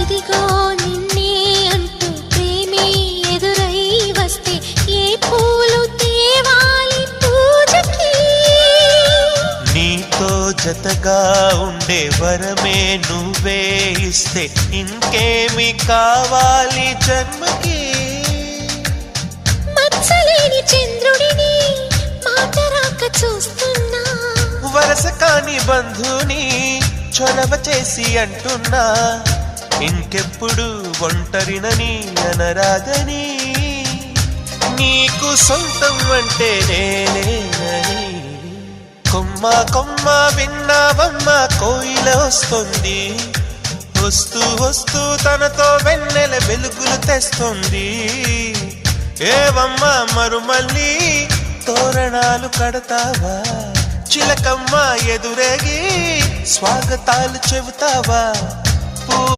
ఇదిగో నిన్నే అంటూ ప్రేమే ఎదురై వస్తే ఏ పూలు తేవాలి పూజకి? నీతో జతగా ఉండే వరమే నువ్వే ఇస్తే ఇంకేమి కావాలి జన్మకి? మచ్చలేని చంద్రుడిని మాట రాక చూస్తున్నా, వరస కాని బంధుని చొరవ చేసి అంటున్నా, ఇంకెప్పుడు ఒంటరినని అనరాదని, నీకు సొంతం అంటే నేనేనని. కొమ్మ కొమ్మ విన్నావమ్మ కోయిల వస్తుంది, వస్తూ వస్తూ తనతో వెన్నెల వెలుగులు తెస్తుంది. ఏవమ్మ మరుమల్లి తోరణాలు కడతావా, చిలకమ్మ ఎదురేగి స్వాగతాలు చెబుతావా?